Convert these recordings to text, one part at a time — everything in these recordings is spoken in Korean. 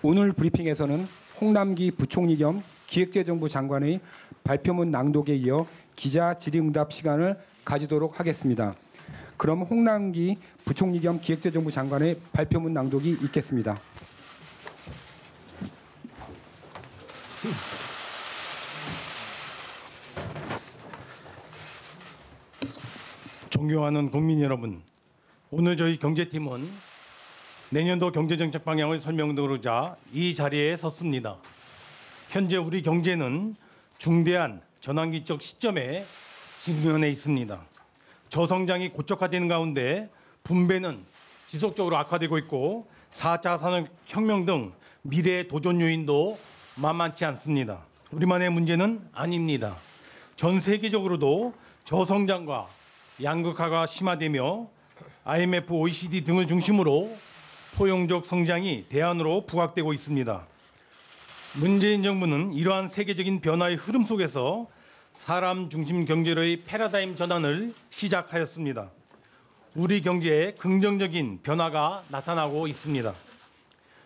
오늘 브리핑에서는 홍남기 부총리 겸 기획재정부 장관의 발표문 낭독에 이어 기자 질의응답 시간을 가지도록 하겠습니다. 그럼 홍남기 부총리 겸 기획재정부 장관의 발표문 낭독이 있겠습니다. 존경하는 국민 여러분, 오늘 저희 경제팀은 내년도 경제정책 방향을 설명드리고자 이 자리에 섰습니다. 현재 우리 경제는 중대한 전환기적 시점에 직면해 있습니다. 저성장이 고착화되는 가운데 분배는 지속적으로 악화되고 있고 4차 산업혁명 등 미래의 도전 요인도 만만치 않습니다. 우리만의 문제는 아닙니다. 전 세계적으로도 저성장과 양극화가 심화되며 IMF, OECD 등을 중심으로 포용적 성장이 대안으로 부각되고 있습니다. 문재인 정부는 이러한 세계적인 변화의 흐름 속에서 사람 중심 경제로의 패러다임 전환을 시작하였습니다. 우리 경제에 긍정적인 변화가 나타나고 있습니다.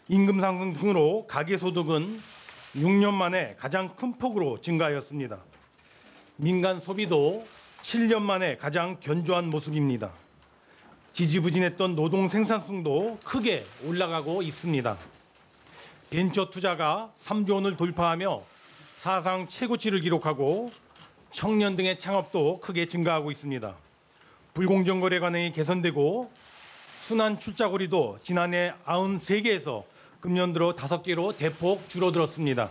임금 상승 등으로 가계소득은 6년 만에 가장 큰 폭으로 증가하였습니다. 민간 소비도 7년 만에 가장 견조한 모습입니다. 지지부진했던 노동 생산성도 크게 올라가고 있습니다. 벤처 투자가 3조 원을 돌파하며 사상 최고치를 기록하고 청년 등의 창업도 크게 증가하고 있습니다. 불공정 거래 관행이 개선되고 순환 출자거리도 지난해 93개에서 금년 들어 5개로 대폭 줄어들었습니다.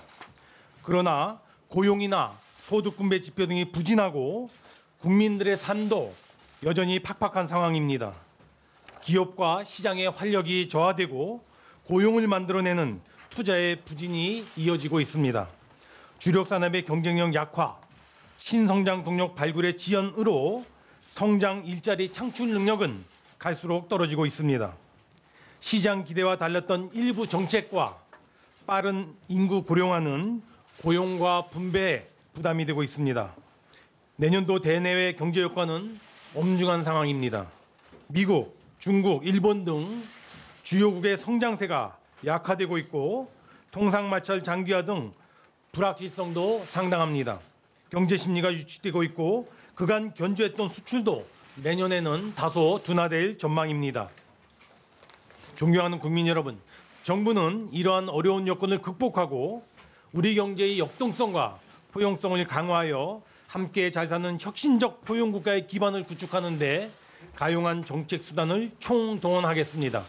그러나 고용이나 소득 분배 지표 등이 부진하고 국민들의 삶도 여전히 팍팍한 상황입니다. 기업과 시장의 활력이 저하되고 고용을 만들어내는 투자의 부진이 이어지고 있습니다. 주력 산업의 경쟁력 약화, 신성장 동력 발굴의 지연으로 성장 일자리 창출 능력은 갈수록 떨어지고 있습니다. 시장 기대와 달랐던 일부 정책과 빠른 인구 고령화는 고용과 분배에 부담이 되고 있습니다. 내년도 대내외 경제 효과는 엄중한 상황입니다. 미국, 중국, 일본 등 주요국의 성장세가 약화되고 있고 통상마찰 장기화 등 불확실성도 상당합니다. 경제 심리가 유축되고 있고 그간 견조했던 수출도 내년에는 다소 둔화될 전망입니다. 존경하는 국민 여러분, 정부는 이러한 어려운 여건을 극복하고 우리 경제의 역동성과 포용성을 강화하여 함께 잘 사는 혁신적 포용국가의 기반을 구축하는 데 가용한 정책 수단을 총동원하겠습니다.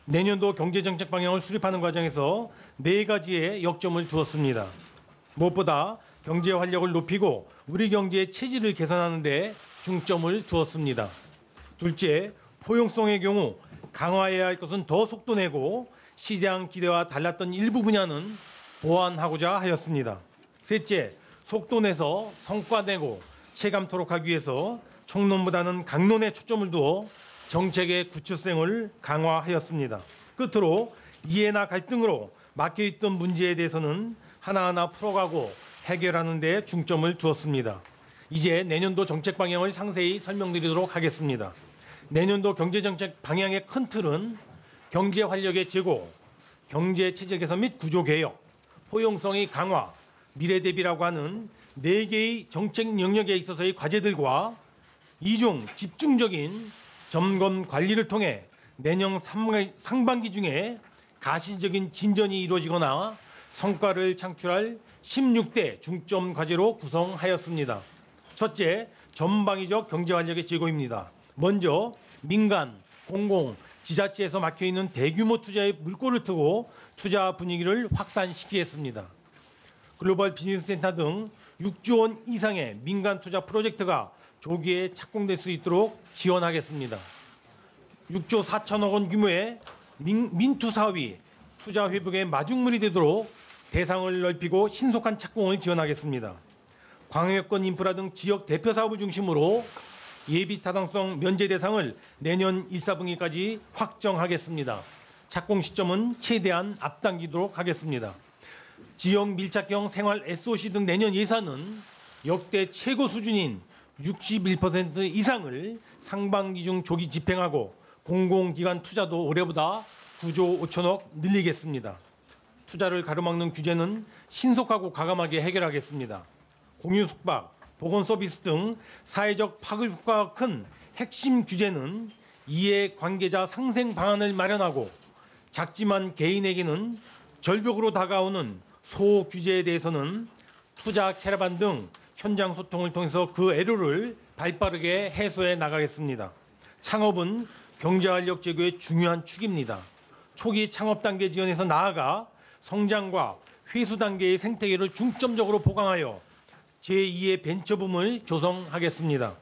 내년도 경제정책 방향을 수립하는 과정에서 4가지의 역점을 두었습니다. 무엇보다 경제 활력을 높이고 우리 경제의 체질을 개선하는 데 중점을 두었습니다. 둘째, 포용성의 경우 강화해야 할 것은 더 속도내고 시장 기대와 달랐던 일부 분야는 보완하고자 하였습니다. 셋째, 속도내서 성과내고 체감토록 하기 위해서 총론보다는 강론에 초점을 두어 정책의 구체성을 강화하였습니다. 끝으로 이해나 갈등으로 막혀있던 문제에 대해서는 하나하나 풀어가고 해결하는 데 중점을 두었습니다. 이제 내년도 정책 방향을 상세히 설명드리도록 하겠습니다. 내년도 경제정책 방향의 큰 틀은 경제 활력의 제고, 경제 체제 개선 및 구조 개혁, 포용성의 강화, 미래 대비라고 하는 4개의 정책 영역에 있어서의 과제들과 이중 집중적인 점검 관리를 통해 내년 상반기 중에 가시적인 진전이 이루어지거나 성과를 창출할 16대 중점 과제로 구성하였습니다. 첫째, 전방위적 경제 활력의 제고입니다. 먼저 민간, 공공, 지자체에서 막혀있는 대규모 투자의 물꼬를 트고 투자 분위기를 확산시키겠습니다. 글로벌 비즈니스센터 등 6조 원 이상의 민간 투자 프로젝트가 조기에 착공될 수 있도록 지원하겠습니다. 6조 4천억 원 규모의 민투 사업이 투자 회복의 마중물이 되도록 대상을 넓히고 신속한 착공을 지원하겠습니다. 광역권 인프라 등 지역 대표 사업을 중심으로 예비 타당성 면제 대상을 내년 1, 4분기까지 확정하겠습니다. 착공 시점은 최대한 앞당기도록 하겠습니다. 지역 밀착형 생활 SOC 등 내년 예산은 역대 최고 수준인 61% 이상을 상반기 중 조기 집행하고 공공기관 투자도 올해보다 9조 5천억 늘리겠습니다. 투자를 가로막는 규제는 신속하고 과감하게 해결하겠습니다. 공유 숙박, 보건 서비스 등 사회적 파급 효과가 큰 핵심 규제는 이해 관계자 상생 방안을 마련하고 작지만 개인에게는 절벽으로 다가오는 소규제에 대해서는 투자 캐러반 등 현장 소통을 통해서 그 애로를 발빠르게 해소해 나가겠습니다. 창업은 경제활력 제고의 중요한 축입니다. 초기 창업 단계 지원에서 나아가 성장과 회수 단계의 생태계를 중점적으로 보강하여 제2의 벤처붐을 조성하겠습니다.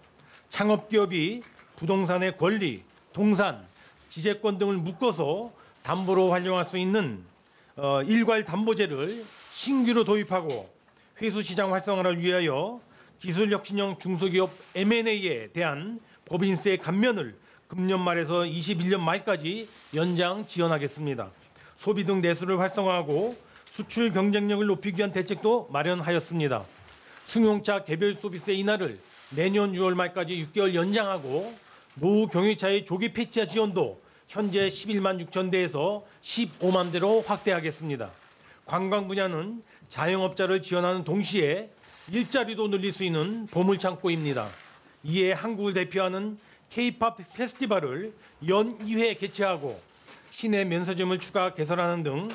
창업기업이 부동산의 권리, 동산, 지재권 등을 묶어서 담보로 활용할 수 있는 일괄 담보제를 신규로 도입하고 회수시장 활성화를 위하여 기술혁신형 중소기업 M&A에 대한 법인세 감면을 금년 말에서 21년 말까지 연장 지원하겠습니다. 소비 등 내수를 활성화하고 수출 경쟁력을 높이기 위한 대책도 마련하였습니다. 승용차 개별 소비세 인하를 내년 6월 말까지 6개월 연장하고 노후 경유차의 조기 폐차 지원도 현재 11만 6천 대에서 15만 대로 확대하겠습니다. 관광 분야는 자영업자를 지원하는 동시에 일자리도 늘릴 수 있는 보물창고입니다. 이에 한국을 대표하는 K-팝 페스티벌을 연 2회 개최하고 시내 면세점을 추가 개설하는 등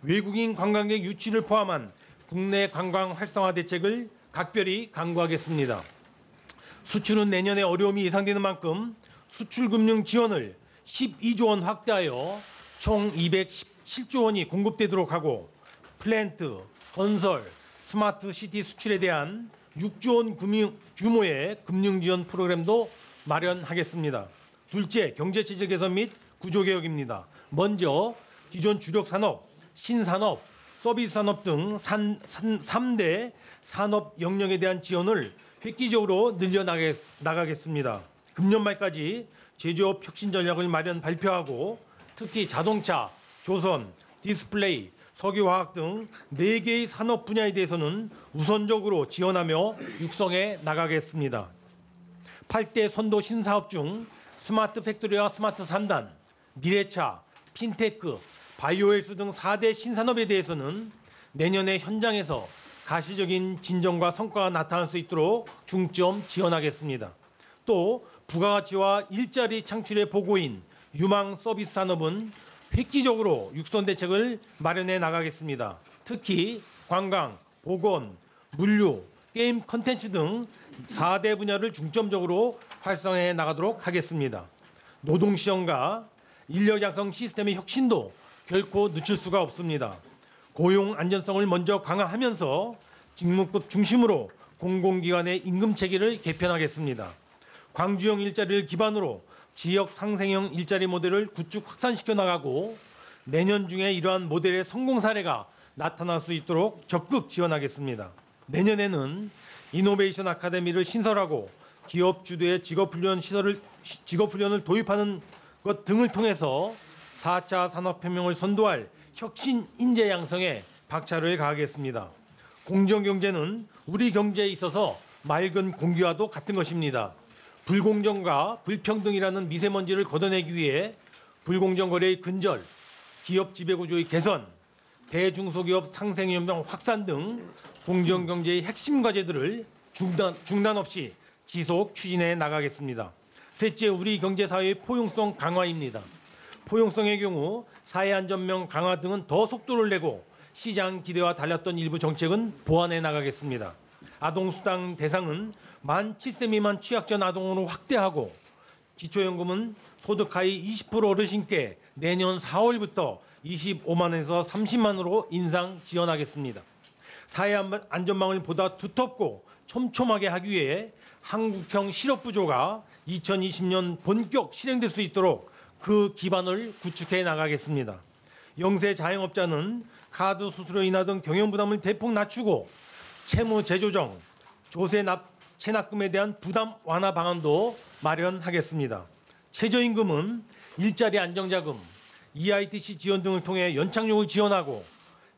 외국인 관광객 유치를 포함한 국내 관광 활성화 대책을 각별히 강구하겠습니다. 수출은 내년에 어려움이 예상되는 만큼 수출금융 지원을 12조 원 확대하여 총 217조 원이 공급되도록 하고 플랜트, 건설, 스마트 시티 수출에 대한 6조 원 규모의 금융 지원 프로그램도 마련하겠습니다. 둘째, 경제체제 개선 및 구조개혁입니다. 먼저 기존 주력 산업, 신산업, 서비스 산업 등 3대 산업 영역에 대한 지원을 획기적으로 늘려나가겠습니다. 금년 말까지 제조업 혁신 전략을 발표하고 특히 자동차, 조선, 디스플레이, 석유화학 등 4개의 산업 분야에 대해서는 우선적으로 지원하며 육성해 나가겠습니다. 8대 선도 신사업 중 스마트 팩토리와 스마트 3단, 미래차, 핀테크, 바이오헬스 등 4대 신산업에 대해서는 내년에 현장에서 가시적인 진전과 성과가 나타날 수 있도록 중점 지원하겠습니다. 또 부가가치와 일자리 창출의 보고인 유망 서비스 산업은 획기적으로 육선 대책을 마련해 나가겠습니다. 특히 관광, 보건, 물류, 게임 콘텐츠 등 4대 분야를 중점적으로 활성화해 나가도록 하겠습니다. 노동시험과 인력 양성 시스템의 혁신도 결코 늦출 수가 없습니다. 고용 안전성을 먼저 강화하면서 직무급 중심으로 공공기관의 임금 체계를 개편하겠습니다. 광주형 일자리를 기반으로 지역 상생형 일자리 모델을 구축 확산시켜 나가고 내년 중에 이러한 모델의 성공 사례가 나타날 수 있도록 적극 지원하겠습니다. 내년에는 이노베이션 아카데미를 신설하고 기업 주도의 직업훈련을 도입하는 것 등을 통해서 4차 산업혁명을 선도할 혁신 인재 양성에 박차를 가하겠습니다. 공정경제는 우리 경제에 있어서 맑은 공기와도 같은 것입니다. 불공정과 불평등이라는 미세먼지를 걷어내기 위해 불공정 거래의 근절, 기업 지배구조의 개선, 대중소기업 상생연명 확산 등 공정경제의 핵심 과제들을 중단 없이 지속 추진해 나가겠습니다. 셋째, 우리 경제사회의 포용성 강화입니다. 포용성의 경우 사회안전명 강화 등은 더 속도를 내고 시장 기대와 달랐던 일부 정책은 보완해 나가겠습니다. 아동수당 대상은 만 7세 미만 취약전 아동으로 확대하고 기초연금은 소득 하위 20% 어르신께 내년 4월부터 25만 원에서 30만 원으로 인상 지원하겠습니다. 사회안전망을 보다 두텁고 촘촘하게 하기 위해 한국형 실업부조가 2020년 본격 실행될 수 있도록 그 기반을 구축해 나가겠습니다. 영세 자영업자는 카드 수수료 인하 등 경영 부담을 대폭 낮추고 채무 재조정, 조세 체납금에 대한 부담 완화 방안도 마련하겠습니다. 최저임금은 일자리 안정자금, EITC 지원 등을 통해 연착륙을 지원하고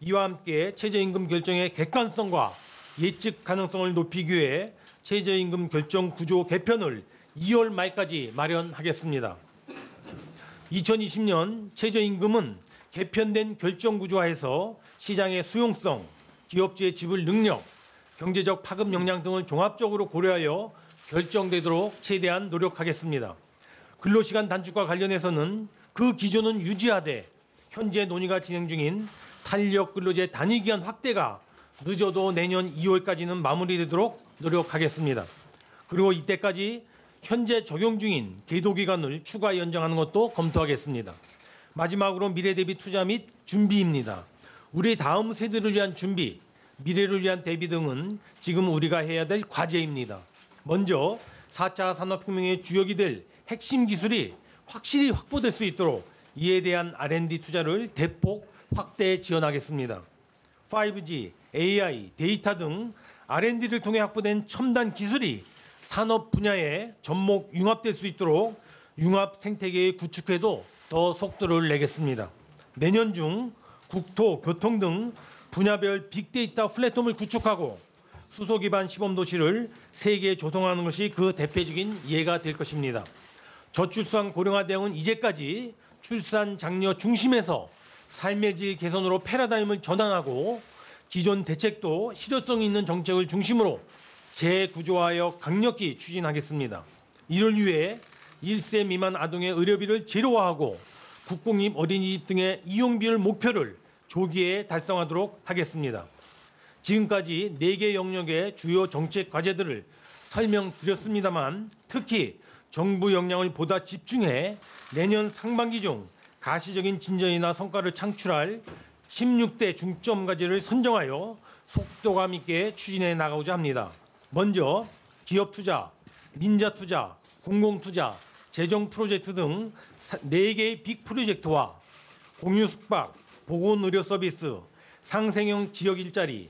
이와 함께 최저임금 결정의 객관성과 예측 가능성을 높이기 위해 최저임금 결정 구조 개편을 2월 말까지 마련하겠습니다. 2020년 최저임금은 개편된 결정 구조화에서 시장의 수용성, 기업주의 지불 능력, 경제적 파급 역량 등을 종합적으로 고려하여 결정되도록 최대한 노력하겠습니다. 근로시간 단축과 관련해서는 그 기조는 유지하되 현재 논의가 진행 중인 탄력 근로제 단위기간 확대가 늦어도 내년 2월까지는 마무리되도록 노력하겠습니다. 그리고 이때까지 현재 적용 중인 계도기간을 추가 연장하는 것도 검토하겠습니다. 마지막으로 미래 대비 투자 및 준비입니다. 우리 다음 세대를 위한 준비, 미래를 위한 대비 등은 지금 우리가 해야 될 과제입니다. 먼저 4차 산업혁명의 주역이 될 핵심 기술이 확실히 확보될 수 있도록 이에 대한 R&D 투자를 대폭 확대 지원하겠습니다. 5G, AI, 데이터 등 R&D를 통해 확보된 첨단 기술이 산업 분야에 접목 융합될 수 있도록 융합 생태계의 구축에도 더 속도를 내겠습니다. 내년 중 국토, 교통 등 분야별 빅데이터 플랫폼을 구축하고 수소 기반 시범 도시를 세계에 조성하는 것이 그 대표적인 예가 될 것입니다. 저출산 고령화 대응은 이제까지 출산 장려 중심에서 삶의 질 개선으로 패러다임을 전환하고 기존 대책도 실효성 있는 정책을 중심으로 재구조하여 강력히 추진하겠습니다. 이를 위해 1세 미만 아동의 의료비를 제로화하고 국공립 어린이집 등의 이용비율 목표를 조기에 달성하도록 하겠습니다. 지금까지 4개 영역의 주요 정책 과제들을 설명드렸습니다만 특히 정부 역량을 보다 집중해 내년 상반기 중 가시적인 진전이나 성과를 창출할 16대 중점 과제를 선정하여 속도감 있게 추진해 나가고자 합니다. 먼저 기업 투자, 민자 투자, 공공 투자, 재정 프로젝트 등 4개의 빅 프로젝트와 공유 숙박, 보건 의료 서비스, 상생형 지역 일자리,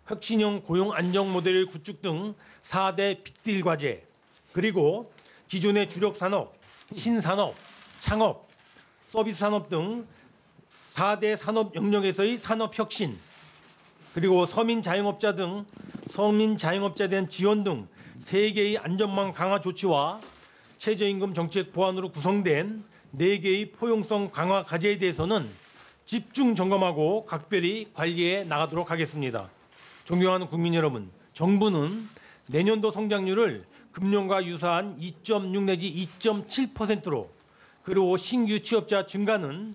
혁신형 고용 안정 모델 구축 등 4대 빅딜 과제, 그리고 기존의 주력 산업, 신산업, 창업, 서비스 산업 등 4대 산업 영역에서의 산업 혁신, 그리고 서민 자영업자에 대한 지원 등 3개의 안전망 강화 조치와 최저임금 정책 보완으로 구성된 4개의 포용성 강화 과제에 대해서는 집중 점검하고 각별히 관리해 나가도록 하겠습니다. 존경하는 국민 여러분, 정부는 내년도 성장률을 금년과 유사한 2.6 내지 2.7%로 그리고 신규 취업자 증가는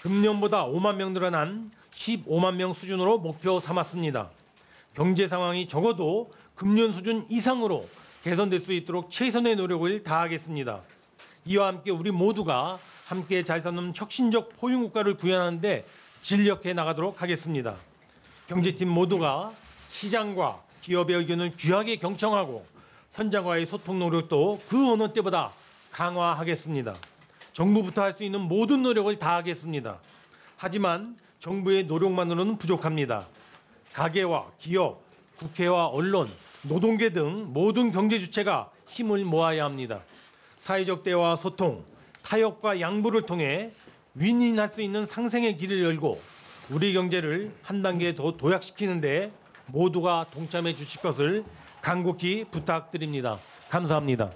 금년보다 5만 명 늘어난 15만 명 수준으로 목표 삼았습니다. 경제 상황이 적어도 금년 수준 이상으로 개선될 수 있도록 최선의 노력을 다하겠습니다. 이와 함께 우리 모두가 함께 잘 사는 혁신적 포용국가를 구현하는 데 진력해 나가도록 하겠습니다. 경제팀 모두가 시장과 기업의 의견을 귀하게 경청하고 현장과의 소통 노력도 그 어느 때보다 강화하겠습니다. 정부부터 할 수 있는 모든 노력을 다하겠습니다. 하지만 정부의 노력만으로는 부족합니다. 가계와 기업, 국회와 언론, 노동계 등 모든 경제 주체가 힘을 모아야 합니다. 사회적 대화와 소통, 타협과 양보를 통해 윈윈할 수 있는 상생의 길을 열고 우리 경제를 한 단계 더 도약시키는 데 모두가 동참해 주실 것을 간곡히 부탁드립니다. 감사합니다.